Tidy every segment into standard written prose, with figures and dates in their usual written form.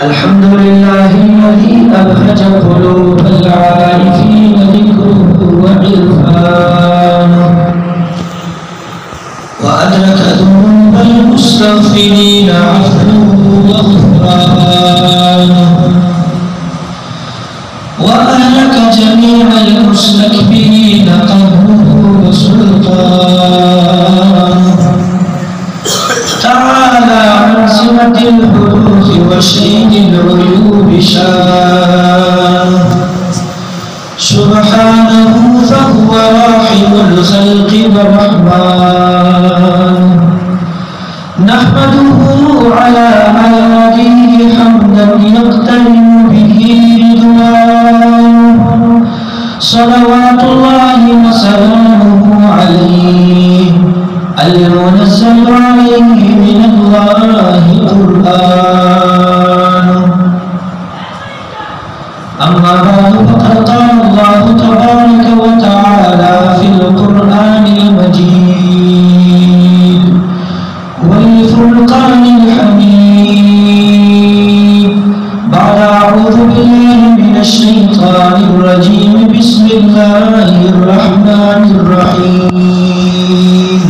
الحمد لله الذي أبهج قلوب العارفين ذكره وعرفانه وأدرك ذنوب المستغفرين عفوه وغفرانه وأهلك جميع المستكبرين قهره وسلطانه تعالى عن سمة الحدوث وشين العيوب شانه سبحانه فهو راحم الخلق والرحمن نحمده على آله حمدا يقترن به رضوانه صلوات الله وسلامه عليه المنزل عليه من الله قرآن أما بعد فقد قال الله تبارك وتعالى في القرآن المجيد والفرقان الحميد بعد أعوذ بالله من الشيطان الرجيم بسم الله الرحمن الرحيم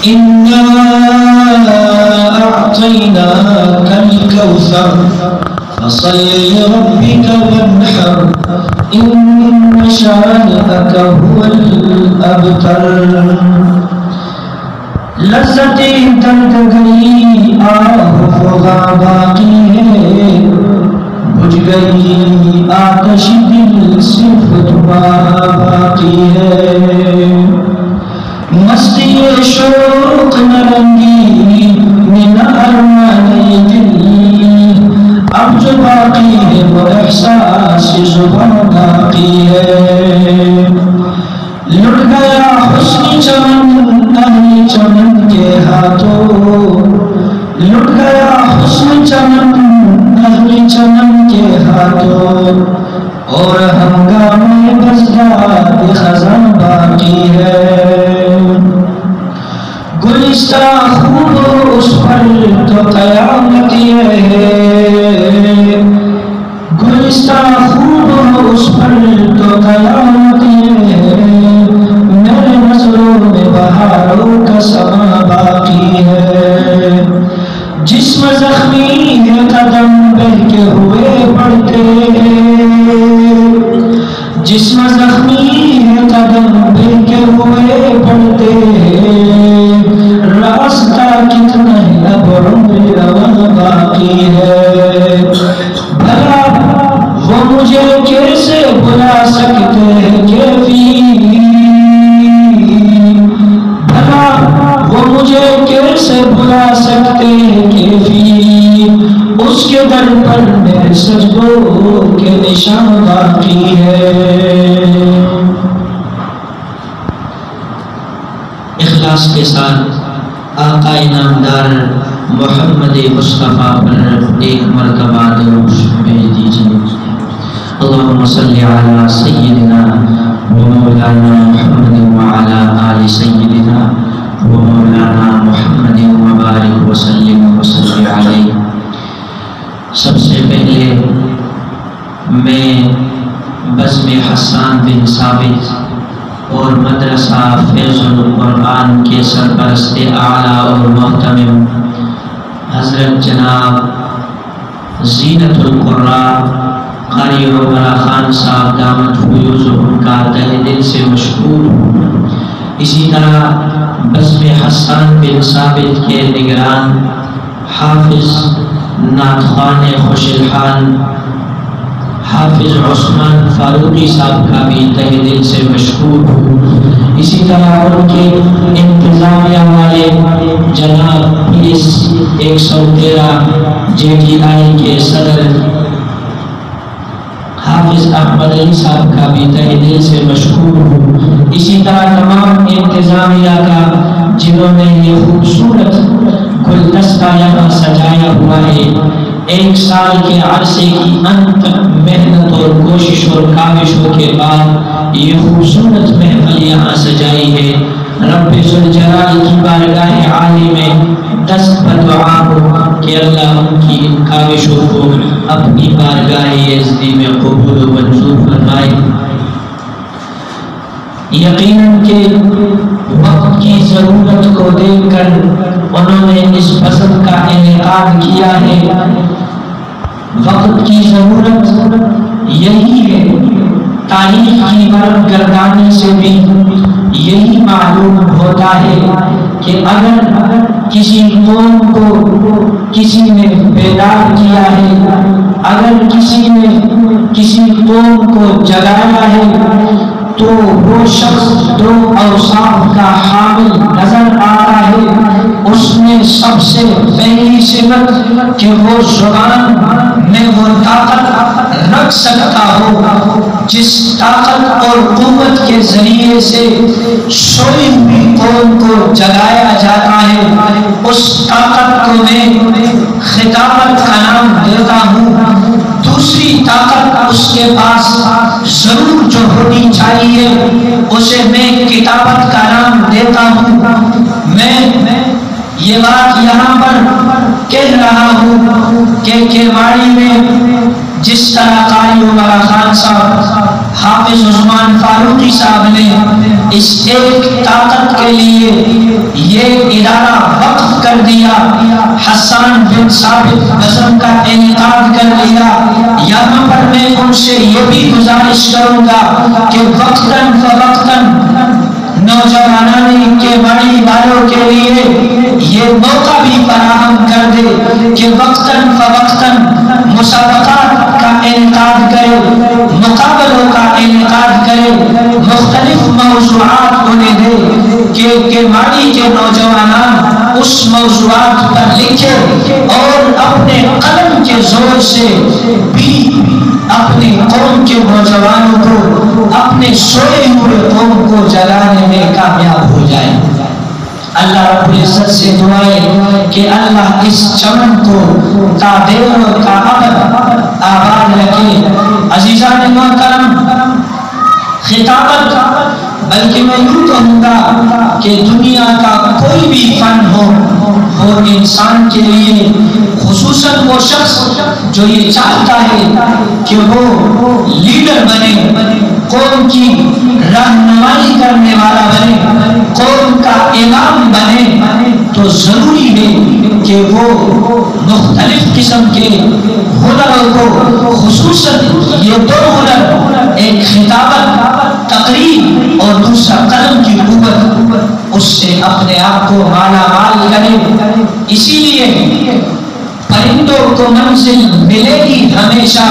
إنا أعطيناك الكوثر فصل لربك وانحر إن شانئك هو الأبتر لذتیں درد گئی آہ فغا باقی ہے بجھ گئی آتش دل صرف تمہارا باقی ہے مستی شوق نرنگی من ارمان دل اب جو باقی ہے وہ احساس زبان باقی ہے لٹ گیا حسن چمن اہل چمن کے ہاتھوں لٹ گیا حسن چمن اہل چمن کے ہاتھوں اور ہنگامے بزداد خزاں باقی ہے گلستہ خوب اس پر تو قیامت یہ ہے گلستہ خوب اس پر تو قیامت یہ ہے میرے نظروں میں بہاروں کا سما باقی ہے جسم زخمی ہے قدم بہ کے ہوئے بڑھتے جسم زخمی ہے قدم بہ کے ہوئے بڑھتے راستہ کتنا ہے اب عمر روان باقی ہے بھلا وہ مجھے کیسے بلا سکتے ہیں کیفی بھلا وہ مجھے کیسے بلا سکتے ہیں کیفی اس کے در پر میرے سجدوں کے نشان باقی ہے اخلاص کے ساتھ آقا انعامدار محمد مصطفیٰ پر ایک مرتبہ درود بھیج دیجیے اللہم صلی علی سیدنا و مولانا محمد وعلی آل سیدنا و مولانا محمد وبارک وسلم وصلی علیہ سب سے پہلے میں بزم حسان بن ثابت اور مدرسہ فیض القرآن کے سرپرست اعلیٰ اور محتمم حضرت جناب زینت القراء قاری عمرہ خان صاحب دامت فیوزہم کا تہ دل سے مشکور ہوں اسی طرح بزم حسان بن ثابت کے نگران حافظ نعتخوان خوش الحال حافظ عثمان فاروقی صاحب کا بھی تہ دل سے مشکور ہوں اسی طرح ان کے انتظامیہ والے جناب پولیس 113 JTI کے صدر حافظ احمد علی صاحب کا بھی تہ دل سے مشکور ہوں اسی طرح تمام انتظامیہ کا جنہوں نے یہ خوبصورت گلدستہ یہاں سجایا ہوا ہے ایک سال کے عرصے کی انت محنت اور کوشش اور کاوشوں کے بعد یہ خوبصورت محفل یہاں سجائی ہے رب ذوالجلال کی بارگاہ عالی میں دست بدعا ہو کہ اللہ ان کی ان کاوشوں کو اپنی بارگاہ عزتی میں قبول و منظور فرمائے۔ یقیناً کہ وقت کی ضرورت کو دیکھ کر انہوں نے اس فصل کا انعقاد کیا ہے۔ وقت کی ضرورت یہی ہے، تاریخ کی ورق گردانی سے بھی یہی معلوم ہوتا ہے کہ اگر کسی قوم کو کسی نے بیدار کیا ہے، اگر کسی نے کسی قوم کو جگایا ہے تو وہ شخص دو اوصاف کا حامل نظر آتا ہے۔ اس میں سب سے پہلی صفت کہ وہ زبان میں وہ طاقت رکھ سکتا ہو جس طاقت اور قوت کے ذریعے سے سوئی ہوئی قوم کو جگایا جاتا ہے، اس طاقت کو میں خطابت کا نام دیتا ہوں۔ دوسری طاقت اس کے پاس ضرور جو ہونی چاہیے اسے میں کتابت کا نام دیتا ہوں۔ میں یہ بات یہاں پر کہہ رہا ہوں کہ کیواڑی میں جس طرح قاری عمر خان صاحب، حافظ عثمان فاروقی صاحب نے اس ایک طاقت کے لیے یہ ادارہ وقف کر دیا، حسان بن ثابت قسم کا انعقاد کر لیا، یہاں پر میں ان سے یہ بھی گزارش کروں گا کہ وقتاً فوقتاً نوجوانان کے بڑی والوں کے لیے یہ موقع بھی فراہم کر دے کہ وقتاً فوقتاً مسابقات کا انعقاد کرے، مقابلوں کا انعقاد کرے، مختلف موضوعات انہیں دے کہ ماضی کے نوجوانان اس موضوعات پر لکھے اور اپنے قلم کے زور سے بھی اپنے قوم کے نوجوانوں کو، اپنے سوئے ہوئے قوم کو جگانے میں کامیاب ہو جائے۔ اللہ رب العزت سے دعائے کہ اللہ اس چمن کو تا دیر و تا ابد آباد رکھے۔ عزیزان محترم، خطابت بلکہ میں یوں کہوں گا کہ دنیا کا کوئی بھی فن ہو وہ انسان کے لیے، خصوصاً وہ شخص جو یہ چاہتا ہے کہ وہ لیڈر بنے، قوم کی رہنمائی کرنے والا بنے، قوم کا امام بنے، تو ضروری ہے کہ وہ مختلف قسم کے ہنروں کو، خصوصاً یہ دو ہنر، ایک خطابت تقریر اور دوسرا قلم کی قوت، اس سے اپنے آپ کو مالا مال کرے۔ اسی لیے پرندوں کو منزل ملے گی ہمیشہ،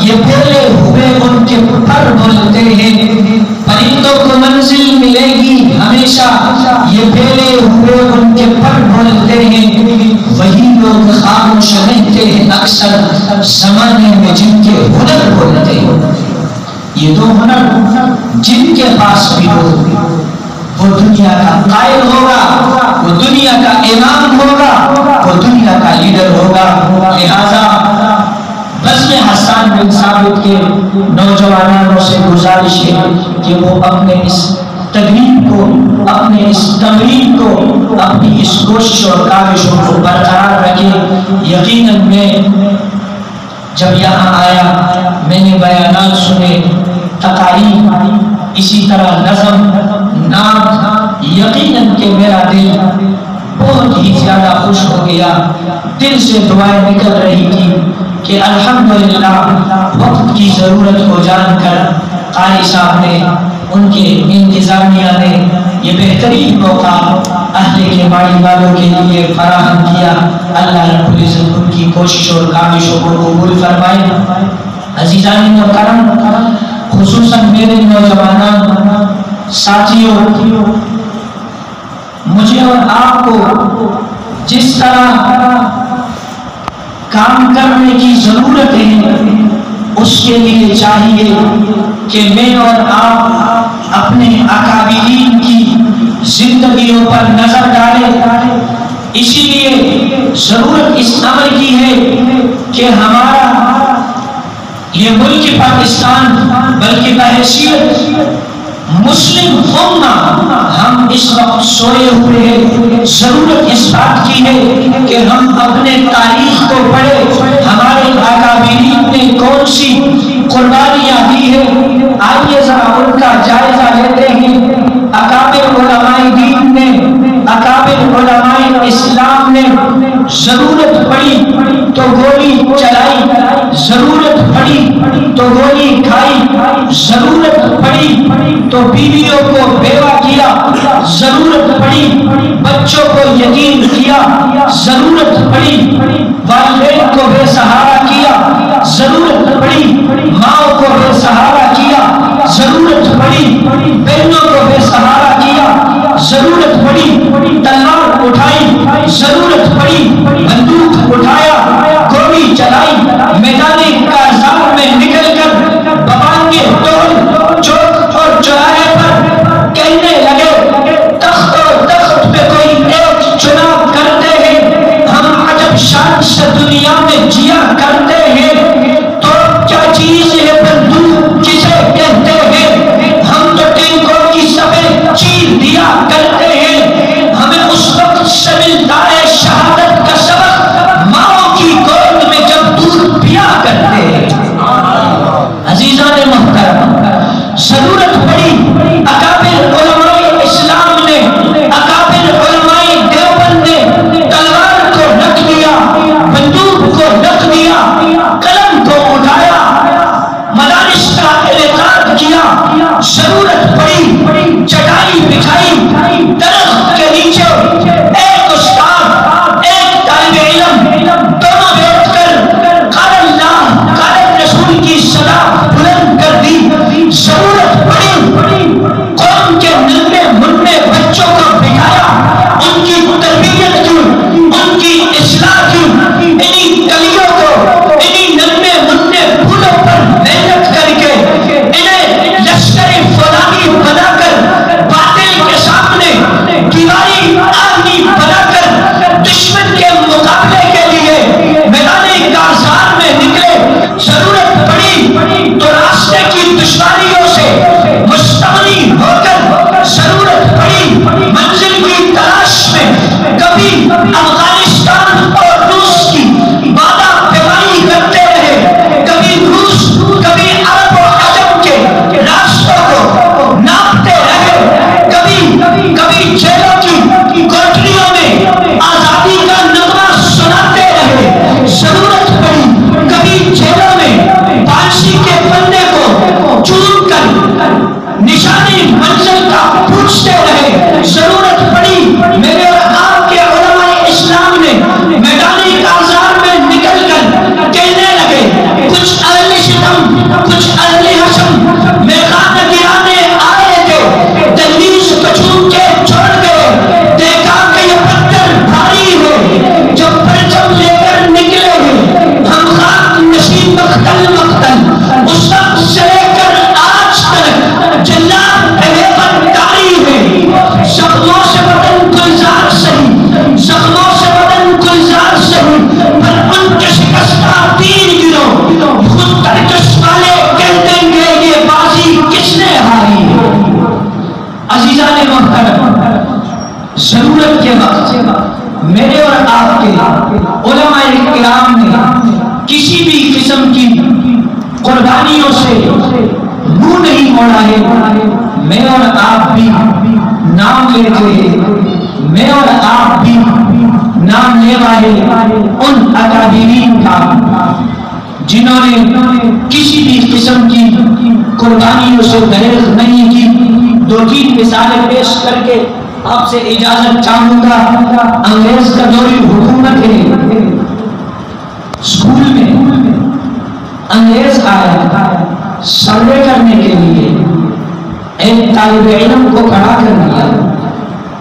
یہ پھیلے ہوئے ان کے پر بولتے ہیں۔ پرندوں کو منزل ملے گی ہمیشہ، یہ پھیلے ہوئے ان کے پر بولتے ہیں۔ وہی لوگ خاموش رہتے ہیں اکثر زمانے میں جن کے ہنر بولتے ہیں۔ یہ دو ہنر جن کے پاس بھی ہو وہ دنیا کا قائد ہوگا، وہ دنیا کا امام ہوگا، وہ دنیا کا لیڈر ہوگا۔ لہذا بس میں حسان بن ثابت کے نوجوانوں سے گزارش ہے کہ وہ اپنے اس تدریب کو، اپنے اس تمرین کو، اپنی اس کوشش اور کاوشوں کو برقرار رکھیں۔ یقیناً میں جب یہاں آیا میں نے بیانات سنے، تقاریر، اسی طرح نظم، نعت، یقیناً کہ میرا دل بہت ہی زیادہ خوش ہو گیا۔ دل سے دعائیں نکل رہی تھی کہ الحمدللہ وقت کی ضرورت کو جان کر قاری صاحب نے، ان کے انتظامیہ نے یہ بہترین موقع اہل کے باڑی والوں کے لیے فراہم کیا۔ اللہ رب العزت ان کی کوشش اور کاوشوں کو قبول فرمائے۔ عزیزان محترم، خصوصاً میرے نوجوانان ساتھیوں، مجھے اور آپ کو جس طرح کام کرنے کی ضرورت ہے اس کے لیے چاہیے کہ میں اور آپ اپنے اکابرین کی زندگیوں پر نظر ڈالیں۔ اسی لیے ضرورت اس امر کی ہے کہ ہمارا یہ ملک پاکستان بلکہ بحیثیت مسلم امہ ہم اس وقت سوئے ہوئے ہیں، ضرورت اس بات کی ہے کہ ہم اپنے تاریخ کو پڑھیں، ہمارے اکابرین نے کون سی قربانیاں دی ہیں، آئیے ذرا ان کا جائزہ لیتے ہیں۔ اکابر علماء دین نے، اکابر علماء اسلام نے ضرورت پڑی تو گولی چلائی، ضرورت پڑی تو گولی کھائی، ضرورت پڑی تو بیویوں کو بیوہ کیا، ضرورت پڑی بچوں کو یتیم کیا، ضرورت پڑی والدین کو بے سہارا کیا، ضرورت پڑی ماں کو بے سہارا کیا، ضرورت پڑی بہنوں کو بے سہارا کیا، ضرورت پڑی تلوار اٹھائی، ضرورت پڑی بندوق اٹھایا، گولی چلائی، میدان کارزار میں نکل کر ببانگے ڈول چوک اور چوراہے پر کہنے لگے تخت اور تخت پہ کوئی ایک چناؤ کرتے ہیں، ہم عجب شان سے دنیا میں جیا کرتے ہیں، تو کیا چیز ہے بندوق کسے کہتے ہیں، ہم تو ٹینکوں کی سبیں چیر دیا کرتے ہیں، ہمیں اس وقت سے ملتا ہے شہادت کا سبق ماں کی گود میں جب دودھ پیا کرتے ہیں۔ عزیزان محترم، ضرورت پڑی اکابر علماء اسلام نے، اکابر علماء دیوبند نے تلوار کو رکھ دیا، بندوق کو رکھ دیا، قلم کو اٹھایا، مدارس کا انعقاد کیا، ضرورت پڑی چٹائی بچھائی، درخت کے نیچے ایک استاد ایک طالب علم دونوں بیٹھ کر قال اللہ قال رسول کی صدا بلند کر دی۔ ضرورت پڑی قوم کے ننھے منھے بچوں کو بٹھایا، ان کی تربیت کی، ان کی اصلاح کی، انہی کلیوں کو، انہی ننھے منھے پھولوں پر محنت کر کے انہیں لشکر فولادی بنا کر باطل کے سامنے دیواری آرمی بنا کر دشمن کے مقابلے کے لیے میدان کارزار میں نکلے۔ ضرورت پڑی تو راستے کی دشواریوں سے مستغنی ہو کر، ضرورت پڑی منزل کی تلاش میں کبھی افغانستان اور روس کی وعدہ پیمائی کرتے رہے، کبھی روس کبھی عرب و عجم کے راستوں کو ناپتے رہے، کبھی جیلوں کی کوٹریوں میں آزادی کا نغمہ سناتے رہے۔ ضرورت پڑی کبھی جیلوں میں پانسی کے بندے کو چوم کر نشانی منزل کا پوچھتے رہے۔ ضرورت پڑی میرے اور آپ کے علماء اسلام نے میدانی کارزار میں نکل کر کہنے لگے کچھ اہل ستم کچھ اہل حشم میخانہ گرانے آئے تھے، دہلیز کو چوم کے چھوڑ گئے، دیکھا کہ یہ پتھر بھاری ہے، جب پرچم لے کر نکلے ہیں ہم خاک نشین مقتل مقتل، اس وقت سے لے کر آج تک جلاد پہلے پر کاری ہے، زخموں سے بدن گلزار سہی، زخموں سے بدن گلزار سہی، پر ان کے شکستہ تیر گرو خود ترکش والے کہہ دیں گے یہ بازی کس نے ہاری ہے۔ عزیزان محترم، ضرورت کے وقت میرے اور آپ کے علماء کرام نے کسی بھی قسم کی قربانیوں سے منہ نہیں موڑا ہے۔ میں اور آپ بھی نام لیتے، میں اور آپ بھی نام لیوا ہے ان اکابرین کا جنہوں نے کسی بھی قسم کی قربانیوں سے گریز نہیں کی۔ دو تین مثالیں پیش کر کے آپ سے اجازت چاہوں گا۔ انگریز کا دور حکومت ہے، اسکول میں انگریز آیا سروے کرنے کے لیے، ایک طالب علم کو کھڑا کر دیا،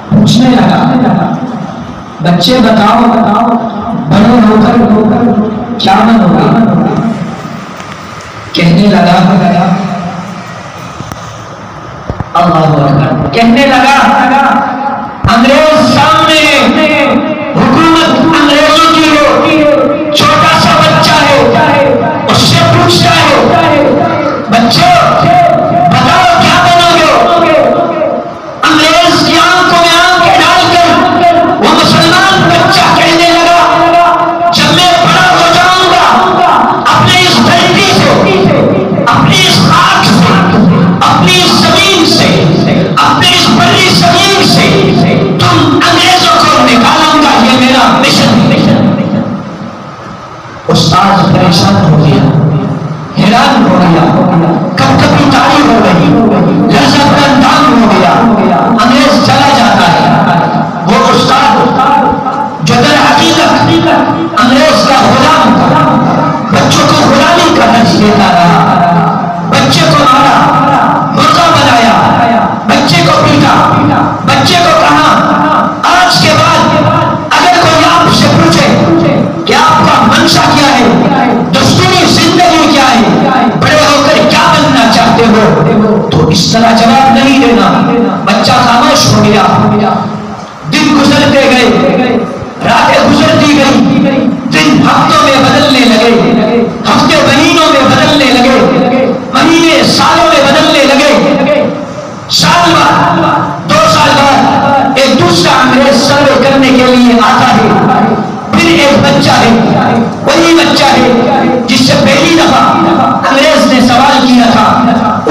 پوچھنے لگا بچے بتاؤ بڑے ہو کر کیا بنو گے؟ کہنے لگا اللہ اکبر، کہنے لگا انگریز سامنے، حکومت انگریزوں کی ہو، چھوٹا سا بچہ ہے، اس سے پوچھتا ہے بچوں بتاؤ کیا بنو گے؟ استاد پریشان ہو گیا، حیران ہو گیا، کب کبھی تاری ہو گئی، لرزہ اندام ہو گیا، انگریز چلا جاتا ہے، وہ استاد جو در حقیقت انگریز کا غلام تھا، بچوں کو غلامی کا درس دیتا رہا، بچے کو مارا، مرغا بنایا، بچے کو پیٹا، بچے کو کہا آج کے بعد اگر کوئی آپ سے پوچھے کہ آپ کا منشا کیا ہے، دستوری زندگی کیا ہے، بڑے ہو کر کیا بننا چاہتے ہو، تو اس طرح جواب نہیں دینا۔ بچہ خاموش ہو گیا، دن گزرتے گئے، راتیں گزرتی گئی، دن ہفتوں میں بدلنے لگے، ہفتے مہینوں میں بدلنے لگے، مہینے سالوں میں بدلنے لگے، سال بعد 2 سال بعد ایک دوسرا انگریز سروے کرنے کے لیے آتا ہے، پھر ایک بچہ ہے، وہی بچہ ہے جس سے پہلی دفعہ انگریز نے سوال کیا تھا،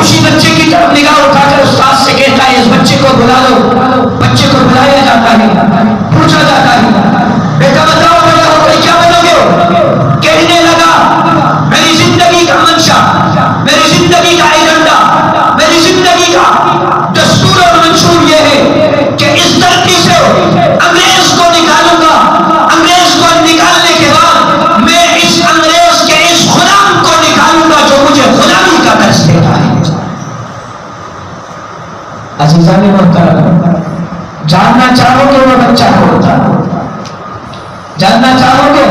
اسی بچے کی طرف نگاہ اٹھا کر استاد سے کہتا ہے اس بچے کو بلا لو، بچے کو بلایا جاتا ہے، پوچھا جاتا ہے بیٹا بتاؤ بڑا ہو کر کیا بنو گے؟ کہنے لگا میری زندگی کا منشا، میری زندگی کا ایجنڈا، میری زندگی کا دستور اور منشور یہ ہے کہ اس دھرتی سے انگریز کو نکالوں گا، انگریز کو نکالنے کے بعد میں اس انگریز کے اس غلام کو نکالوں گا جو مجھے غلامی کا درس دیتا ہے۔ عزیزان محترم، جاننا چاہو گے وہ بچہ ہوتا، جاننا چاہو گے؟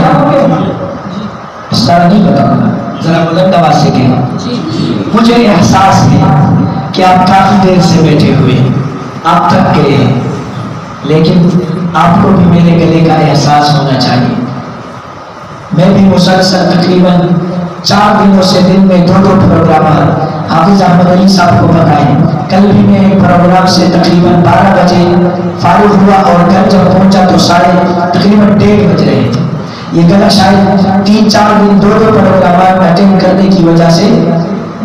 اس طرح نہیں بتاؤں گا، ذرا بلند آواز سے کہیں، مجھے احساس ہے کہ آپ کافی دیر سے بیٹھے ہوئے ہیں، آپ تھک گئے ہیں، لیکن آپ کو بھی میرے گلے کا احساس ہونا چاہیے۔ میں بھی مسلسل تقریباً 4 دنوں سے دن میں 2 پروگرام حافظ احمد علی صاحب کو بتائیں، کل بھی میں ایک پروگرام سے تقریباً 12 بجے فارغ ہوا اور گھر جب پہنچا تو تقریباً 1:30 بج رہے تھے۔ یہ گلا شاید 3-4 دن 2 پروگرام اٹینڈ کرنے کی وجہ سے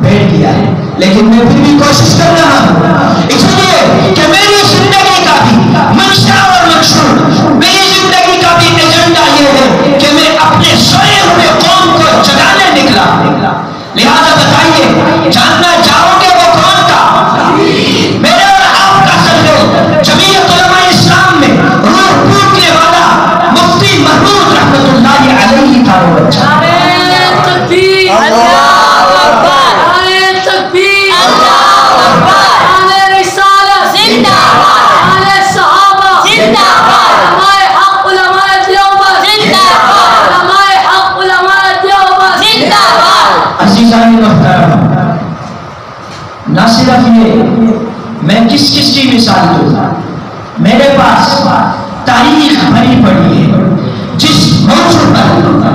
بیٹھ گیا ہے، لیکن میں پھر بھی کوشش کر رہا ہوں، اس لیے کہ میری زندگی کا بھی منشا اور منشور، میری زندگی کا بھی ایجنڈا یہ ہے کہ میں اپنے سوئے ہوئے قوم کو جگانے نکلا۔ لہذا بتائیے جاننا چاہو گے وہ کون تھا؟ میرے اور آپ کا سرور جمعیت علماء اسلام میں روح پھوٹنے والا مفتی محمود رحمت اللہ علیہ تھا وہ بچہ۔ نہ صرف یہ، میں کس کی مثال دوں، میرے پاس تاریخ بھری پڑی ہے، جس موضوع پر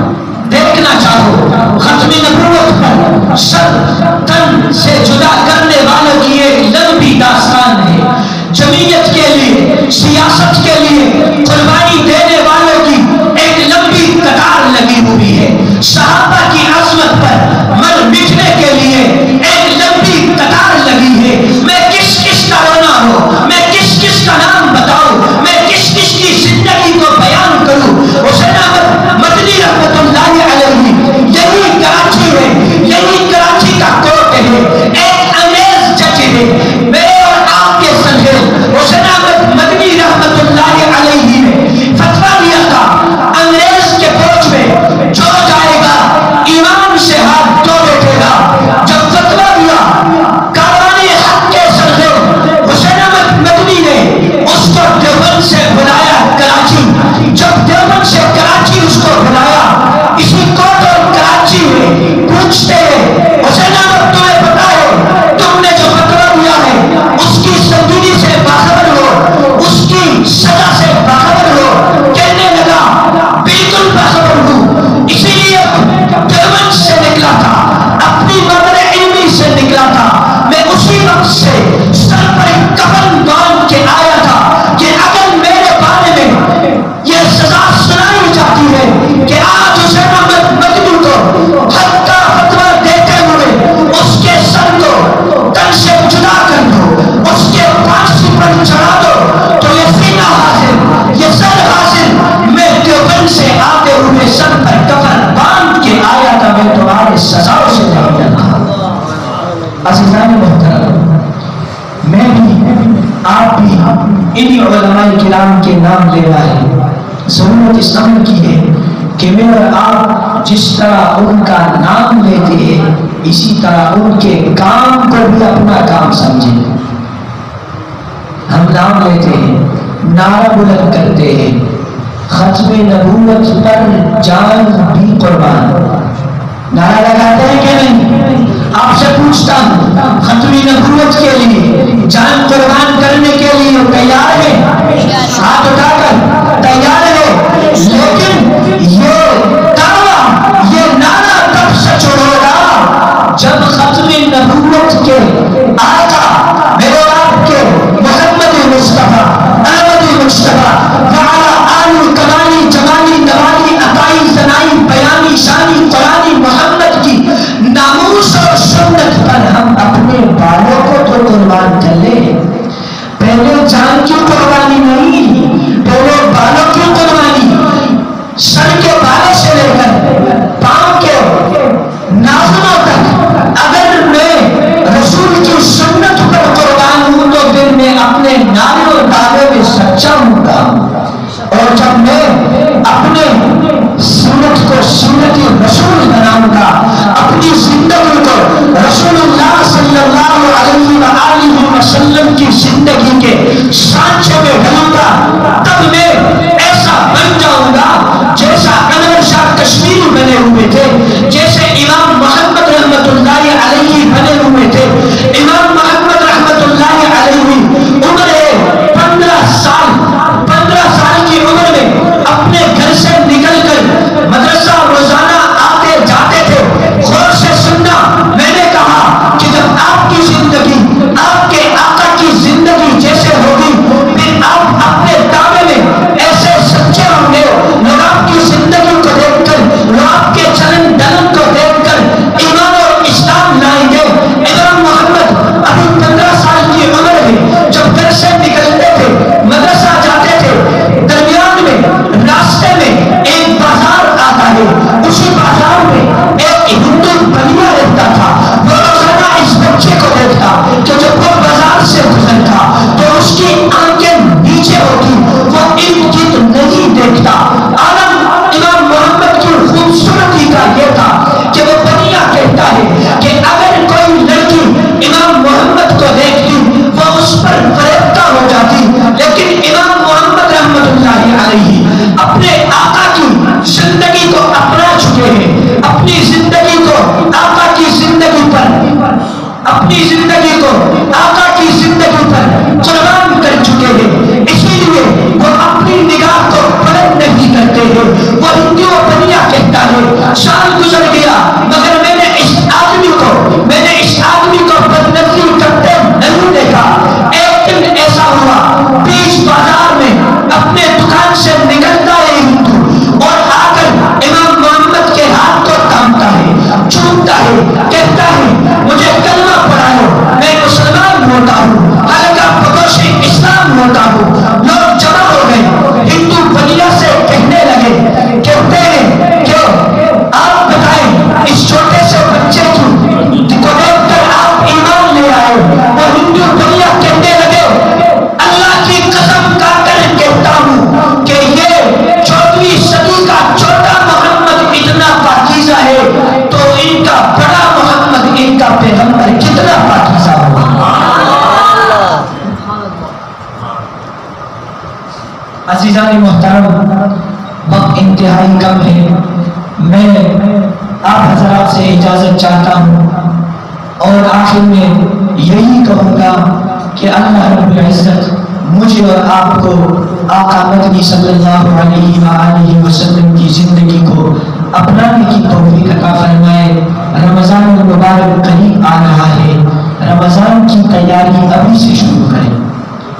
دیکھنا چاہو، ختم نبوت پر سر تن سے جدا کرنے والوں کی ایک لمبی داستان ہے، جمعیت کے لیے، سیاست کے لیے قربانی دینے والوں کی ایک لمبی قطار لگی ہوئی ہے، صحابہ کی عظمت پر مر مٹنے کے لیے ایک لمبی قطار لگی ہے۔ میں کس کا رونا ہو، میں کس کا نام بتاؤں، میں کس کی زندگی کو بیان کروں۔ حسین احمد مدنی رحمت اللہ علیہ یہی کراچی ہے، یہی کراچی کا کوٹ ہے، ایک انگریز جج ہے، میرے اور آپ کے سنگے حسین احمد مدنی رحمت اللہ علیہ نے فتویٰ دیا تھا، انگریز کے فوج میں جو جائے گا ایمان سے ہاتھ دھو بیٹھے گا۔ جب فتویٰ دیا کاروان حق کے سنگے حسین احمد مدنی نے اس کو دیوبند سے بلایا کراچی، جب دیوبند سے کراچی اس کو بلایا، اسی کوٹ اور کراچی میں پوچھتے ہیں حسین احمد تمہیں پتا ہے تم نے جو فتویٰ دیا ہے اس کی سنجیدگی سے باخبر ہو، اس کی سزا سے باخبر ہو؟ کہنے لگا بالکل باخبر ہوں، اسی لیے دیوبند سے نکلا تھا، اپنی مدر علمی سے نکلا تھا، میں اسی وقت سے سر پر کفن باندھ کے آیا تھا کہ اگر میرے بارے میں یہ سزا سنائی جاتی ہے کہ آج حسین احمد مدنی کو حد کا فتویٰ دیتے ہوئے اس کے سر کو تن سے جدا کر دو، اس کے پھانسی پر چڑھا دو، تو یہ سینہ حاضر، یہ سر حاضر، میں دیوبند سے آتے ہوئے سر پر کفن باندھ کے کرام کے نام لینا ہے۔ ضرورت اس عمل کی ہے کہ میں اور آپ جس طرح ان کا نام لیتے ہیں اسی طرح ان کے کام کو بھی اپنا کام سمجھیں۔ ہم نام لیتے ہیں، نعرہ بلند کرتے ہیں، ختم نبوت پر جان بھی قربان، نعرہ لگاتے ہیں کہ نہیں؟ آپ سے پوچھتا ہوں، ختم نبوت کے لیے جان قربان کرنے کے لیے تیار ہے؟ ہاتھ اٹھا کر تیار ہے؟ لیکن یہ دعویٰ، یہ نعرہ تب سچ ہوگا جب ختم نبوت کے آقا میرے آپ کے محمد مصطفیٰ احمد مصطفیٰ وعلی آل کمالی جمالی نوالی عطائی ثنائی بیانی شانی قرآنی محمد کی ناموس اور سنت پر ہم اپنے بالوں کو تو قربان کر لیں۔ پہلے جان کی قربانی نہیں، پہلے بالوں کی قربانی، سر کے بالوں سے لے کر پاؤں کے ناخنوں تک اگر میں رسول کی سنت پر قربان ہوں تو پھر میں اپنے نعرے اور دعوے میں سچا ہوں گا، اور جب میں اپنے سنت کو سنت رسول بناؤں گا، اپنی زندگی کو رسول اللہ صلی اللہ علیہ وآلہ وسلم کی زندگی کے سانچے میں ڈھلوں گا، تب میں ایسا بن جاؤں گا جیسا انور شاہ کشمیری بنے ہوئے تھے، جیسے امام محمد رحمت اللہ علیہ بنے ہوئے تھے۔ امام محمد رحمت اللہ علیہ عمر 15 سال کی عمر میں اپنے گھر سے نکل کر مدرسہ روزانہ آتے جاتے تھے۔ غور سے سننا، میں نے کہا کہ جب آپ کی زندگی آپ کے آقا کی زندگی جیسے ہوگی پھر آپ اپنے دعوے میں ایسے سچے ہوں گے، لوگ آپ کی زندگی کو دیکھ کر، لوگ آپ کے چلن ڈلن کو دیکھ کر ایمان اور اسلام لائیں گے۔ امام محمد ابھی 15 سال کی عمر میں جب گھر سے نکلتے تھے، مدرسہ جاتے تھے، درمیان میں راستے میں ایک بازار آتا ہے، اسی بازار میں ایک ہندو بنیا رہتا تھا۔ وہ روزانہ اس بچے کو دیکھتا کہ جب وہ بازار سے گزرتا تو اس کی آنکھیں نیچے ہوتی، وہ ارد گرد نہیں دیکھتا۔ عالم امام محمد کی خوبصورتی کا یہ تھا کہ وہ بنیا کہتا ہے کہ اگر کوئی لڑکی امام محمد کو دیکھتی وہ اس پر فریفتہ ہو جاتی، لیکن امام محمد رحمت اللہ علیہ اپنے آقا کی زندگی کو اپنا چکے ہیں، اپنی زندگی کو آقا کی زندگی پر، اپنی زندگی کو آقا کی زندگی پر قربان کر چکے ہیں۔ اسی لیے وہ اپنی نگاہ کو بلند نہیں کرتے ہیں۔ وہ ہندو بنیا کہتا ہے سال گزر گیا مگر میں نے اس آدمی کو بدنظری کرتے نہیں دیکھا۔ ایک دن ایسا ہوا، بیچ بازار میں اپنے دکان سے نکلتا ہے ہندو اور آ کر امام محمد کے ہاتھ کو تھامتا ہے، چومتا ہے، کہتا ہے مجھے کلمہ پڑھاؤ، میں مسلمان ہوتا ہوں، حلقہ بدوش اسلام ہوتا ہوں۔ لوگ جمع ہو گئے، ہندو بنیا سے کہنے لگے، کہتے ہیں کہ آپ بتائیں اس چھوٹے سے بچے کو دیکھ کر آپ ایمان لے آئے۔ وہ ہندو بنیا کہنے لگے اللہ کی قسم کھا کر کہتا ہوں کہ یہ 14ویں صدی کا چھوٹا محمد اتنا پاکیزہ ہے تو ان کا بڑا محمد، ان کا پیغمبر کتنا پاکیزہ ہوگا۔ عزیزان محترم، وقت انتہائی کم ہے، میں آپ حضرات سے اجازت چاہتا ہوں اور آخر میں یہی کہوں گا کہ اللہ رب العزت مجھے اور آپ کو آقا مدنی صلی اللہ علیہ وآلہ وسلم کی زندگی کو اپنانے کی توفیق عطا فرمائے۔ رمضان المبارک قریب آ رہا ہے، رمضان کی تیاری ابھی سے شروع کریں،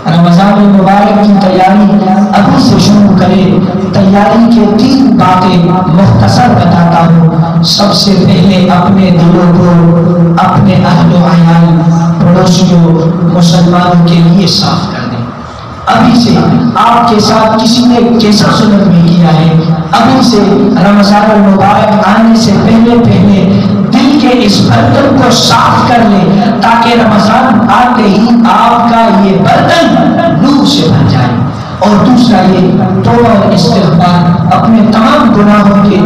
رمضان المبارک کی تیاری ابھی سے شروع کریں۔ تیاری کے 3 باتیں مختصر بتاتا ہوں۔ سب سے پہلے اپنے دلوں کو اپنے اہل و عیال پڑوسیوں مسلمانوں کے لیے صاف کر دیں۔ ابھی سے آپ کے ساتھ کسی نے کیسا سلوک بھی کیا ہے، ابھی سے رمضان المبارک آنے سے پہلے دل کے اس برتن کو صاف کر لیں تاکہ رمضان آتے ہی آپ کا یہ برتن نور سے بھر جائے۔ اور دوسرا یہ توبہ اور استغفار، اپنے تمام گناہوں کے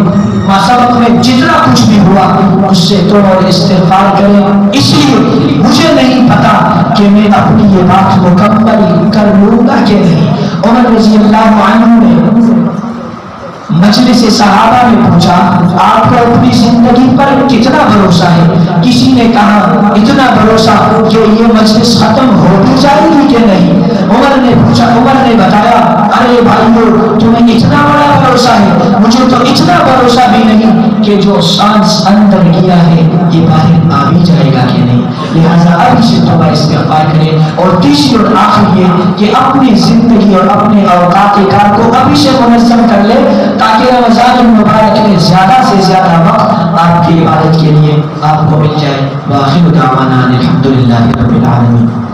ماسبق میں جتنا کچھ بھی ہوا اس سے توبہ اور استغفار کریں۔ اس لیے مجھے نہیں پتا کہ میں اپنی یہ بات مکمل کر لوں گا کہ نہیں۔ عمر رضی اللہ عنہ نے مجلس صحابہ میں پوچھا آپ کو اپنی زندگی پر کتنا بھروسہ ہے؟ کسی نے کہا اتنا بھروسہ کہ یہ مجلس ختم ہو بھی جائے گی کہ نہیں۔ عمر نے پوچھا، عمر نے بتایا ارے بھائیو تمہیں اتنا بڑا بھروسہ ہے، مجھے تو اتنا بھروسہ بھی نہیں کہ جو سانس اندر گیا ہے یہ باہر آ بھی جائے گا کہ نہیں۔ لہٰذا ابھی سے توبہ استغفار کریں۔ اور تیسری اور آخر یہ کہ اپنی زندگی اور اپنے اوقات کار کو ابھی سے منظم کر لے تاکہ رمضان المبارک میں زیادہ سے زیادہ وقت آپ کی عبادت کے لیے آپ کو مل جائے۔ وآخر دعوانا الحمدللہ رب العالمین۔